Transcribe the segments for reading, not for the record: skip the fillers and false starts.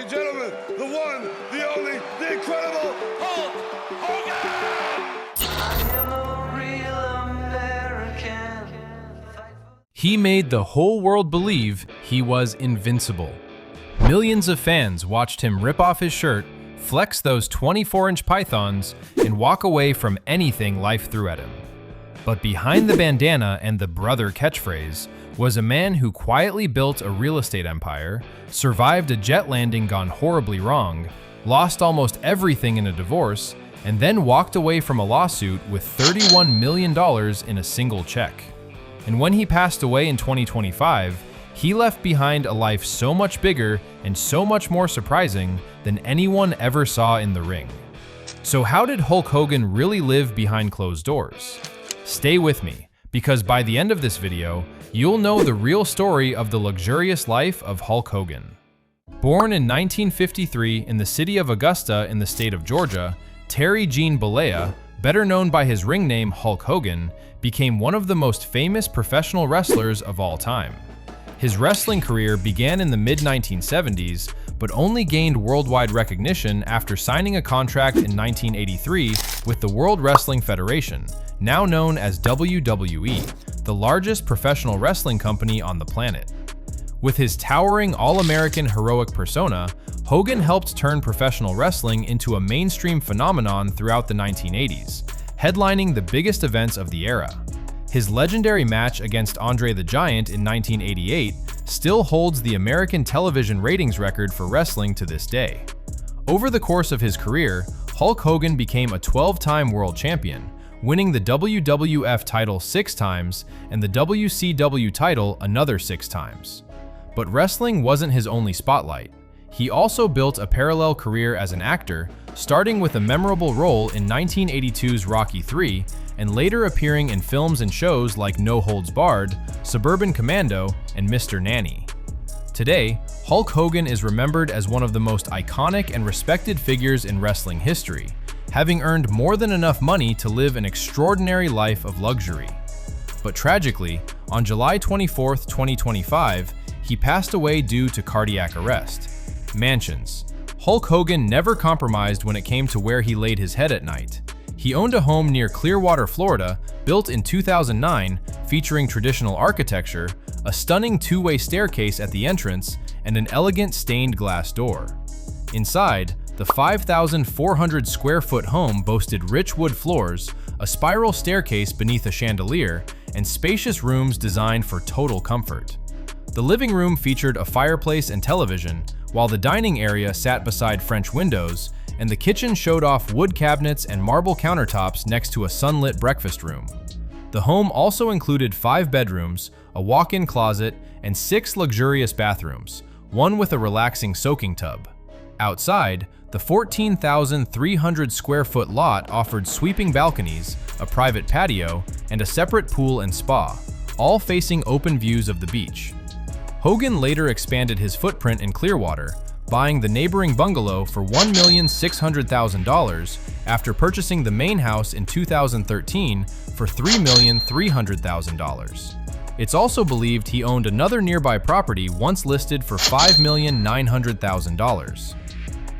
and gentlemen, the one, the only, the incredible Hulk Hogan! He made the whole world believe he was invincible. Millions of fans watched him rip off his shirt, flex those 24-inch pythons, and walk away from anything life threw at him. But behind the bandana and the brother catchphrase was a man who quietly built a real estate empire, survived a jet landing gone horribly wrong, lost almost everything in a divorce, and then walked away from a lawsuit with $31 million in a single check. And when he passed away in 2025, he left behind a life so much bigger and so much more surprising than anyone ever saw in the ring. So how did Hulk Hogan really live behind closed doors? Stay with me, because by the end of this video, you'll know the real story of the luxurious life of Hulk Hogan. Born in 1953 in the city of Augusta in the state of Georgia, Terry Gene Bollea, better known by his ring name Hulk Hogan, became one of the most famous professional wrestlers of all time. His wrestling career began in the mid-1970s, but only gained worldwide recognition after signing a contract in 1983 with the World Wrestling Federation, now known as WWE, the largest professional wrestling company on the planet. With his towering all-American heroic persona, Hogan helped turn professional wrestling into a mainstream phenomenon throughout the 1980s, headlining the biggest events of the era. His legendary match against Andre the Giant in 1988 still holds the American television ratings record for wrestling to this day. Over the course of his career, Hulk Hogan became a 12-time world champion, winning the WWF title 6 times and the WCW title another 6 times. But wrestling wasn't his only spotlight. He also built a parallel career as an actor, starting with a memorable role in 1982's Rocky III, and later appearing in films and shows like No Holds Barred, Suburban Commando, and Mr. Nanny. Today, Hulk Hogan is remembered as one of the most iconic and respected figures in wrestling history, having earned more than enough money to live an extraordinary life of luxury. But tragically, on July 24, 2025, he passed away due to cardiac arrest. Mansions. Hulk Hogan never compromised when it came to where he laid his head at night. He owned a home near Clearwater, Florida, built in 2009, featuring traditional architecture, a stunning two-way staircase at the entrance, and an elegant stained glass door. Inside, the 5,400 square foot home boasted rich wood floors, a spiral staircase beneath a chandelier, and spacious rooms designed for total comfort. The living room featured a fireplace and television, while the dining area sat beside French windows, and the kitchen showed off wood cabinets and marble countertops next to a sunlit breakfast room. The home also included 5 bedrooms, a walk-in closet, and 6 luxurious bathrooms, one with a relaxing soaking tub. Outside, the 14,300 square foot lot offered sweeping balconies, a private patio, and a separate pool and spa, all facing open views of the beach. Hogan later expanded his footprint in Clearwater, buying the neighboring bungalow for $1,600,000 after purchasing the main house in 2013 for $3,300,000. It's also believed he owned another nearby property once listed for $5,900,000.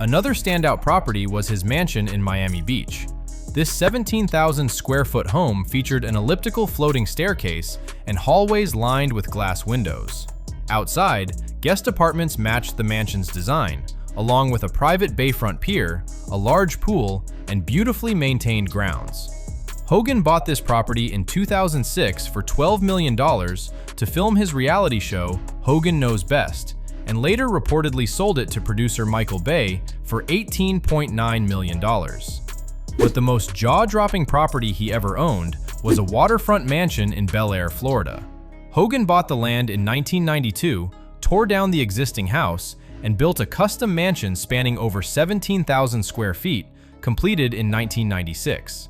Another standout property was his mansion in Miami Beach. This 17,000 square foot home featured an elliptical floating staircase and hallways lined with glass windows. Outside, guest apartments matched the mansion's design, along with a private bayfront pier, a large pool, and beautifully maintained grounds. Hogan bought this property in 2006 for $12 million to film his reality show, Hogan Knows Best, and later reportedly sold it to producer Michael Bay for $18.9 million. But the most jaw-dropping property he ever owned was a waterfront mansion in Bel Air, Florida. Hogan bought the land in 1992, tore down the existing house, and built a custom mansion spanning over 17,000 square feet, completed in 1996.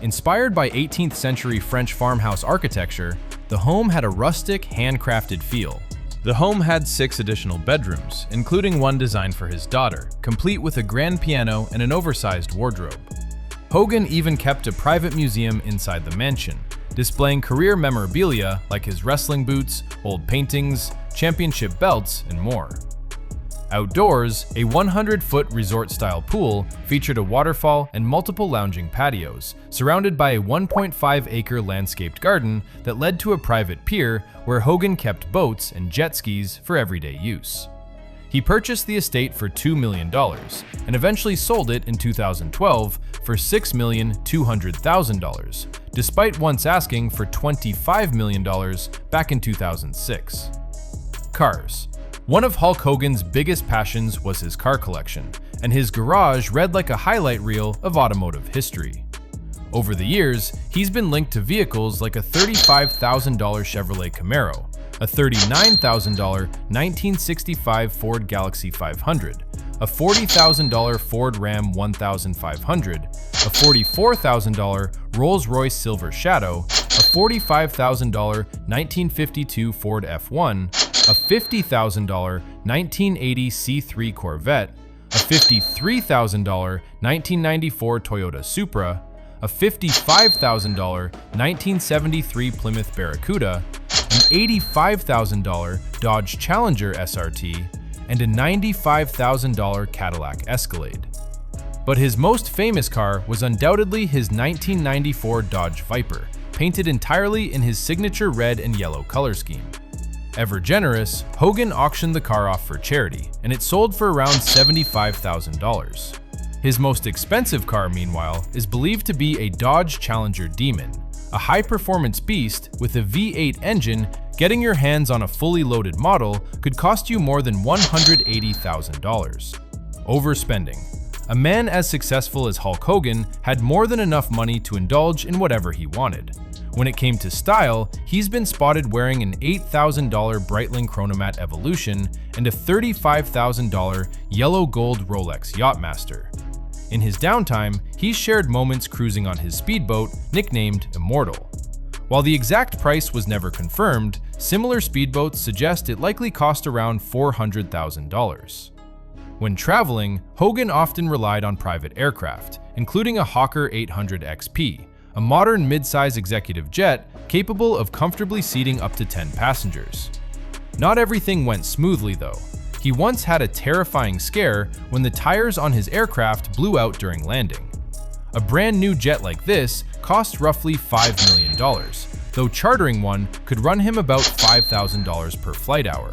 Inspired by 18th century French farmhouse architecture, the home had a rustic, handcrafted feel. The home had 6 additional bedrooms, including one designed for his daughter, complete with a grand piano and an oversized wardrobe. Hogan even kept a private museum inside the mansion, displaying career memorabilia like his wrestling boots, old paintings, championship belts, and more. Outdoors, a 100-foot resort-style pool featured a waterfall and multiple lounging patios, surrounded by a 1.5-acre landscaped garden that led to a private pier where Hogan kept boats and jet skis for everyday use. He purchased the estate for $2 million and eventually sold it in 2012 for $6,200,000, despite once asking for $25 million back in 2006. Cars. One of Hulk Hogan's biggest passions was his car collection, and his garage read like a highlight reel of automotive history. Over the years, he's been linked to vehicles like a $35,000 Chevrolet Camaro, a $39,000 1965 Ford Galaxy 500, a $40,000 Ford Ram 1500, a $44,000 Rolls-Royce Silver Shadow, a $45,000 1952 Ford F1, a $50,000 1980 C3 Corvette, a $53,000 1994 Toyota Supra, a $55,000 1973 Plymouth Barracuda, an $85,000 Dodge Challenger SRT, and a $95,000 Cadillac Escalade. But his most famous car was undoubtedly his 1994 Dodge Viper, painted entirely in his signature red and yellow color scheme. Ever generous, Hogan auctioned the car off for charity, and it sold for around $75,000. His most expensive car, meanwhile, is believed to be a Dodge Challenger Demon, a high-performance beast with a V8 engine. Getting your hands on a fully loaded model could cost you more than $180,000. Overspending. A man as successful as Hulk Hogan had more than enough money to indulge in whatever he wanted. When it came to style, he's been spotted wearing an $8,000 Breitling Chronomat Evolution and a $35,000 yellow gold Rolex Yachtmaster. In his downtime, he's shared moments cruising on his speedboat, nicknamed Immortal. While the exact price was never confirmed, similar speedboats suggest it likely cost around $400,000. When traveling, Hogan often relied on private aircraft, including a Hawker 800 XP, a modern mid-size executive jet capable of comfortably seating up to 10 passengers. Not everything went smoothly, though. He once had a terrifying scare when the tires on his aircraft blew out during landing. A brand new jet like this cost roughly $5 million, though chartering one could run him about $5,000 per flight hour.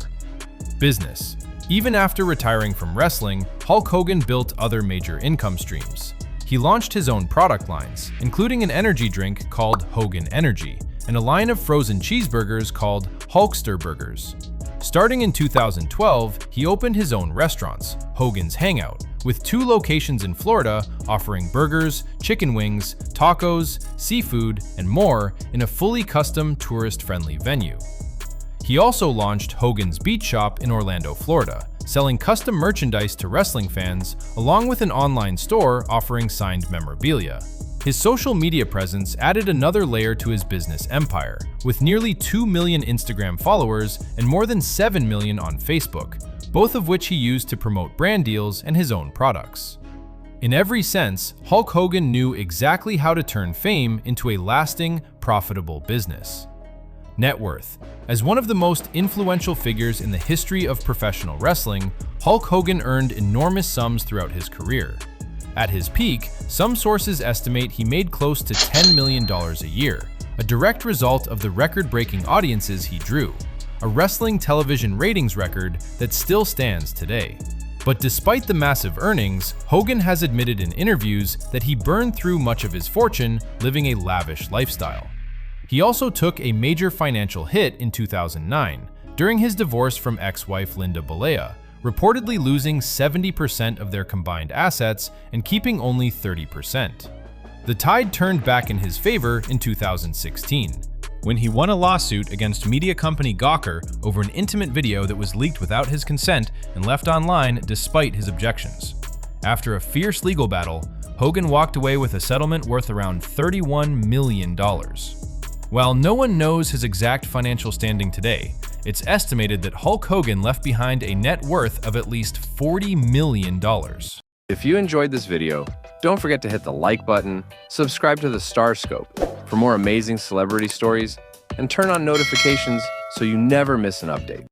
Business. Even after retiring from wrestling, Hulk Hogan built other major income streams. He launched his own product lines, including an energy drink called Hogan Energy and a line of frozen cheeseburgers called Hulkster Burgers. Starting in 2012, he opened his own restaurants, Hogan's Hangout, with 2 locations in Florida offering burgers, chicken wings, tacos, seafood, and more in a fully custom tourist-friendly venue. He also launched Hogan's Beach Shop in Orlando, Florida, selling custom merchandise to wrestling fans, along with an online store offering signed memorabilia. His social media presence added another layer to his business empire, with nearly 2 million Instagram followers and more than 7 million on Facebook, both of which he used to promote brand deals and his own products. In every sense, Hulk Hogan knew exactly how to turn fame into a lasting, profitable business. Net worth. As one of the most influential figures in the history of professional wrestling, Hulk Hogan earned enormous sums throughout his career. At his peak, some sources estimate he made close to $10 million a year, a direct result of the record-breaking audiences he drew, a wrestling television ratings record that still stands today. But despite the massive earnings, Hogan has admitted in interviews that he burned through much of his fortune living a lavish lifestyle. He also took a major financial hit in 2009 during his divorce from ex-wife Linda Bollea, reportedly losing 70% of their combined assets and keeping only 30%. The tide turned back in his favor in 2016, when he won a lawsuit against media company Gawker over an intimate video that was leaked without his consent and left online despite his objections. After a fierce legal battle, Hogan walked away with a settlement worth around $31 million. While no one knows his exact financial standing today, it's estimated that Hulk Hogan left behind a net worth of at least $40 million. If you enjoyed this video, don't forget to hit the like button, subscribe to the Star Scope for more amazing celebrity stories, and turn on notifications so you never miss an update.